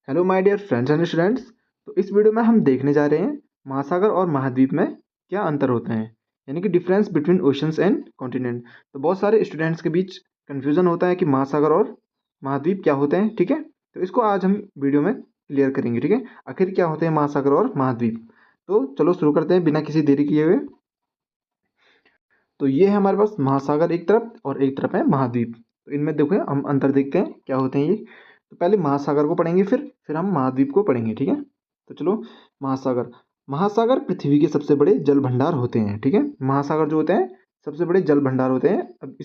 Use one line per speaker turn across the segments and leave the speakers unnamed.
Hello my dear friends and students. तो इस video में हम देखने जा रहे हैं महासागर और महाद्वीप में क्या अंतर होते हैं, यानी कि difference between oceans and continent. तो बहुत सारे स्टूडेंट्स के बीच कंफ्यूजन होता है कि महासागर और महाद्वीप क्या होते हैं। ठीक है, तो इसको आज हम वीडियो में क्लियर करेंगे। ठीक है, आखिर क्या होते हैं महासागर और महाद्वीप। तो चलो शुरू करते हैं बिना किसी देरी किए हुए। तो ये है हमारे पास महासागर एक तरफ और एक तरफ है महाद्वीप। तो इनमें देखो हम अंतर देखते हैं क्या होते हैं ये। तो पहले महासागर को पढ़ेंगे, फिर हम महाद्वीप को पढ़ेंगे। ठीक है, तो चलो। महासागर महासागर पृथ्वी के सबसे बड़े जल भंडार होते हैं। ठीक है, महासागर जो होते हैं सबसे बड़े जल भंडार होते हैं। अब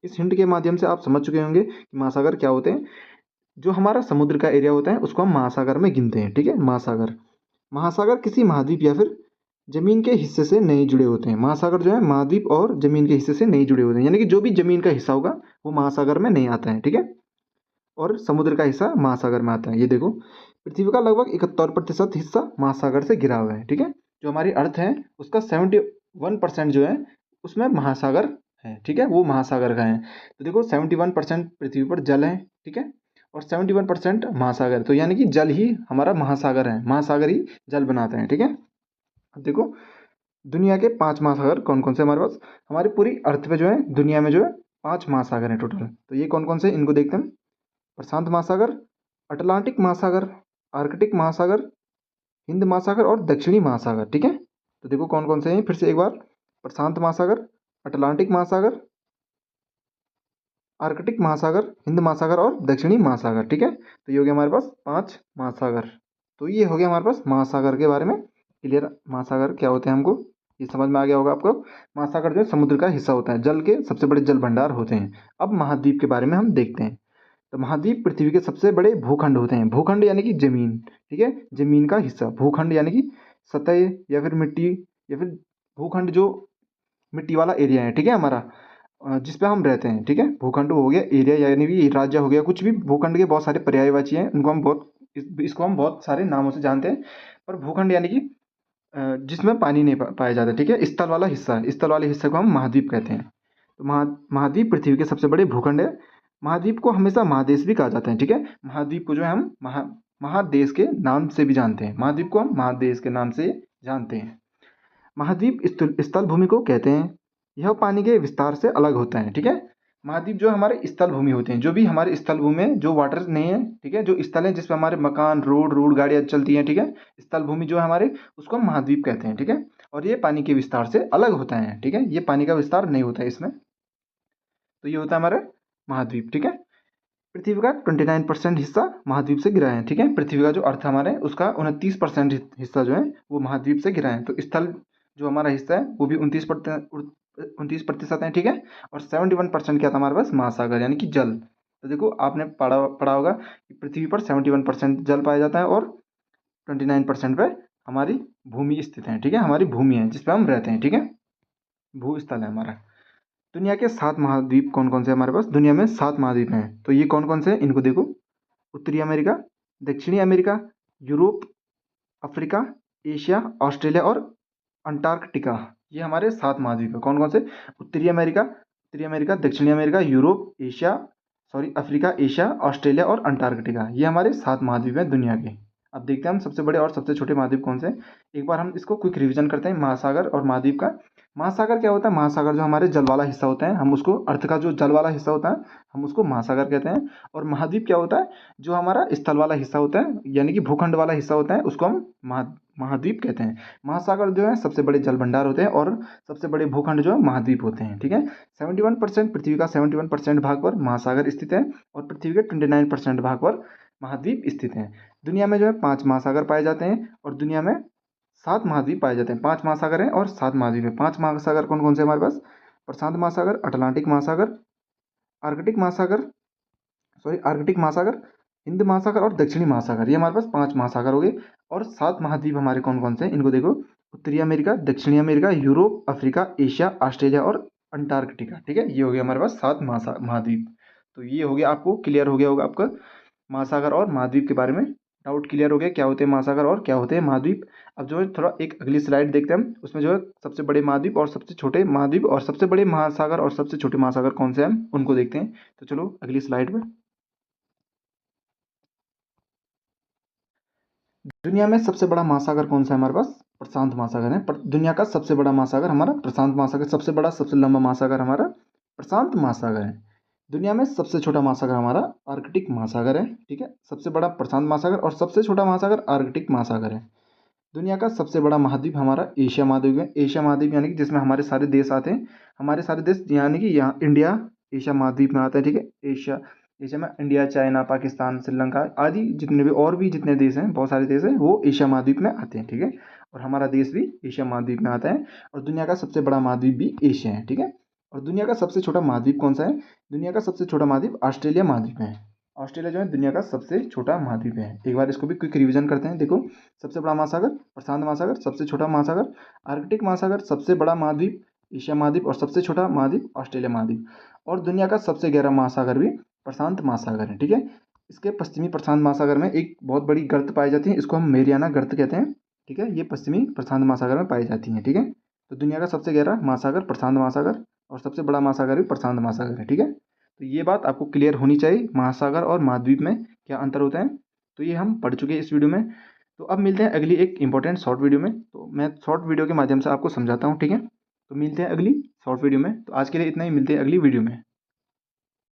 इस हिंट के माध्यम से आप समझ चुके होंगे कि महासागर क्या होते हैं। जो हमारा समुद्र का एरिया होता है उसको हम महासागर में गिनते हैं। ठीक है, महासागर महासागर किसी महाद्वीप या फिर जमीन के हिस्से से नहीं जुड़े होते हैं। महासागर जो है महाद्वीप और जमीन के हिस्से से नहीं जुड़े होते हैं, यानी कि जो भी जमीन का हिस्सा होगा वो महासागर में नहीं आता है। ठीक है, और समुद्र का हिस्सा महासागर में आता है। ये देखो, पृथ्वी का लगभग 71% हिस्सा महासागर से घिरा हुआ है। ठीक है, जो हमारी अर्थ है उसका 71% जो है उसमें महासागर है। ठीक है, वो महासागर का है। तो देखो 71% पृथ्वी पर जल है। ठीक है, और 71% महासागर, तो यानी कि जल ही हमारा महासागर है, महासागर ही जल बनाते हैं। ठीक है, अब देखो दुनिया के 5 महासागर कौन कौन से हमारे पास। हमारी पूरी अर्थ पे जो है दुनिया में जो है 5 महासागर हैं टोटल। तो ये कौन कौन से इनको देखते हैं। प्रशांत महासागर, अटलांटिक महासागर, आर्कटिक महासागर, हिंद महासागर और दक्षिणी महासागर। ठीक है, तो देखो कौन कौन से हैं फिर से एक बार। प्रशांत महासागर, अटलांटिक महासागर, आर्कटिक महासागर, हिंद महासागर और दक्षिणी महासागर। ठीक है, तो ये हो गया हमारे पास 5 महासागर। तो ये हो गया हमारे पास महासागर के बारे में क्लियर। महासागर क्या होते हैं हमको ये समझ में आ गया होगा आपको। महासागर जो है समुद्र का हिस्सा होता है, जल के सबसे बड़े जल भंडार होते हैं। अब महाद्वीप के बारे में हम देखते हैं। तो महाद्वीप पृथ्वी के सबसे बड़े भूखंड होते हैं। भूखंड यानी कि जमीन। ठीक है, जमीन का हिस्सा। भूखंड यानी कि सतह या फिर मिट्टी या फिर भूखंड जो मिट्टी वाला एरिया है। ठीक है, हमारा जिस पे हम रहते हैं। ठीक है, भूखंड हो गया, एरिया यानी कि राज्य हो गया, कुछ भी भूखंड के बहुत सारे पर्यायवाची हैं, उनको हम बहुत इसको हम बहुत सारे नामों से जानते हैं। पर भूखंड यानी कि जिसमें पानी नहीं पाया जाता। ठीक है, स्थल वाला हिस्सा, स्थल वाले हिस्से को हम महाद्वीप कहते हैं। तो महाद्वीप पृथ्वी के सबसे बड़े भूखंड है। महाद्वीप को हमेशा महादेश भी कहा जाता है। ठीक है, महाद्वीप को जो है हम महादेश के नाम से भी जानते हैं। महाद्वीप को हम महादेश के नाम से जानते हैं। महाद्वीप स्थल भूमि को कहते हैं। यह पानी के विस्तार से अलग होता है। ठीक है, महाद्वीप जो हमारे स्थल भूमि होते हैं, जो भी हमारे स्थल भूमि में जो वाटर नहीं है। ठीक है, जो स्थल है जिसमें हमारे मकान, रोड गाड़ियाँ चलती हैं। ठीक है, स्थल भूमि जो है हमारे, उसको हम महाद्वीप कहते हैं। ठीक है, और ये पानी के विस्तार से अलग होता है। ठीक है, ये पानी का विस्तार नहीं होता है इसमें। तो ये होता है हमारा महाद्वीप। ठीक है, पृथ्वी का 29% हिस्सा महाद्वीप से घिरा है। ठीक है, पृथ्वी का जो अर्थ हमारा है उसका 29% हिस्सा जो है वो महाद्वीप से घिरा है। तो स्थल जो हमारा हिस्सा है वो भी 29% है। ठीक है, और 71% क्या था हमारे पास, महासागर यानी कि जल। तो देखो आपने पढ़ा पढ़ा होगा कि पृथ्वी पर 71% जल पाया जाता है और 29% पे हमारी भूमि स्थित है। ठीक है, हमारी भूमि है जिस पे हम रहते हैं। ठीक है, भूस्थल है हमारा। दुनिया के 7 महाद्वीप कौन कौन से हमारे पास। दुनिया में 7 महाद्वीप हैं। तो ये कौन कौन से हैं इनको देखो। उत्तरी अमेरिका, दक्षिणी America, Europe, Africa, Asia, Australia और अंटार्कटिका। ये हमारे 7 महाद्वीप हैं। कौन कौन से। उत्तरी अमेरिका, दक्षिणी America, Europe, Africa, Asia, Australia और अंटार्कटिका। ये हमारे 7 महाद्वीप हैं दुनिया के। अब देखते हैं हम सबसे बड़े और सबसे छोटे महाद्वीप कौन से हैं। एक बार हम इसको क्विक रिवीजन करते हैं महासागर और महाद्वीप का। महासागर क्या होता है। महासागर जो हमारे जल वाला हिस्सा होता है, हम उसको, अर्थ का जो जल वाला हिस्सा होता है हम उसको महासागर कहते हैं। और महाद्वीप क्या होता है, जो हमारा स्थल वाला हिस्सा होता है यानी कि भूखंड वाला हिस्सा होता है, उसको हम महाद्वीप कहते हैं। महासागर जो है सबसे बड़े जल भंडार होते हैं और सबसे बड़े भूखंड जो है महाद्वीप होते हैं। ठीक है, 71% पृथ्वी का 71% भाग पर महासागर स्थित है और पृथ्वी के 29% भाग पर महाद्वीप स्थित हैं। दुनिया में जो है 5 महासागर पाए जाते हैं और दुनिया में 7 महाद्वीप पाए जाते हैं। 5 महासागर हैं और 7 महाद्वीप हैं। 5 महासागर कौन कौन से हमारे पास। प्रशांत महासागर, अटलांटिक महासागर, आर्कटिक महासागर, आर्कटिक महासागर, हिंद महासागर और दक्षिणी महासागर। ये हमारे पास 5 महासागर हो गए। और 7 महाद्वीप हमारे कौन कौन से हैं इनको देखो। उत्तरी अमेरिका, दक्षिणी America, Europe, Africa, Asia, Australia और अंटार्कटिका। ठीक है, ये हो गया हमारे पास 7 महाद्वीप। तो ये हो गया, आपको क्लियर हो गया होगा आपका महासागर और महाद्वीप के बारे में। डाउट क्लियर हो गया क्या होते हैं महासागर और क्या होते हैं महाद्वीप। अब जो है थोड़ा एक अगली स्लाइड देखते हैं हम, उसमें जो है सबसे बड़े महाद्वीप और सबसे छोटे महाद्वीप और सबसे बड़े महासागर और सबसे छोटे महासागर कौन से हैं हम उनको देखते हैं। तो चलो अगली स्लाइड में। दुनिया में सबसे बड़ा महासागर कौन सा है हमारे पास? प्रशांत महासागर है। दुनिया का सबसे बड़ा महासागर हमारा प्रशांत महासागर, सबसे बड़ा सबसे लंबा महासागर हमारा प्रशांत महासागर है। दुनिया में सबसे छोटा महासागर हमारा आर्कटिक महासागर है। ठीक है, सबसे बड़ा प्रशांत महासागर और सबसे छोटा महासागर आर्कटिक महासागर है। दुनिया का सबसे बड़ा महाद्वीप हमारा एशिया महाद्वीप है। एशिया महाद्वीप यानी कि जिसमें हमारे सारे देश आते हैं, हमारे सारे देश यानी कि यहाँ इंडिया एशिया महाद्वीप में आता है। ठीक है, एशिया एशिया में इंडिया, चाइना, पाकिस्तान, श्रीलंका आदि जितने भी और भी जितने देश हैं, बहुत सारे देश हैं, वो एशिया महाद्वीप में आते हैं। ठीक है, और हमारा देश भी एशिया महाद्वीप में आता है और दुनिया का सबसे बड़ा महाद्वीप भी एशिया है। ठीक है, और दुनिया का सबसे छोटा महाद्वीप कौन सा है? दुनिया का सबसे छोटा महाद्वीप ऑस्ट्रेलिया महाद्वीप है। ऑस्ट्रेलिया जो है दुनिया का सबसे छोटा महाद्वीप है। एक बार इसको भी क्विक रिवीजन करते हैं। देखो, सबसे बड़ा महासागर प्रशांत महासागर, सबसे छोटा महासागर आर्कटिक महासागर, सबसे बड़ा महाद्वीप एशिया महाद्वीप और सबसे छोटा महाद्वीप ऑस्ट्रेलिया महाद्वीप, और दुनिया का सबसे गहरा महासागर भी प्रशांत महासागर है। ठीक है, इसके पश्चिमी प्रशांत महासागर में एक बहुत बड़ी गर्त पाई जाती है, इसको हम मेरियाना गर्त कहते हैं। ठीक है, ये पश्चिमी प्रशांत महासागर में पाई जाती है। ठीक है, तो दुनिया का सबसे गहरा महासागर प्रशांत महासागर और सबसे बड़ा महासागर भी प्रशांत महासागर है। ठीक है, तो ये बात आपको क्लियर होनी चाहिए, महासागर और महाद्वीप में क्या अंतर होता है। तो ये हम पढ़ चुके हैं इस वीडियो में। तो अब मिलते हैं अगली एक इंपॉर्टेंट शॉर्ट वीडियो में। तो मैं शॉर्ट वीडियो के माध्यम से आपको समझाता हूँ। ठीक है, तो मिलते हैं अगली शॉर्ट वीडियो में। तो आज के लिए इतना ही, मिलते हैं अगली वीडियो में।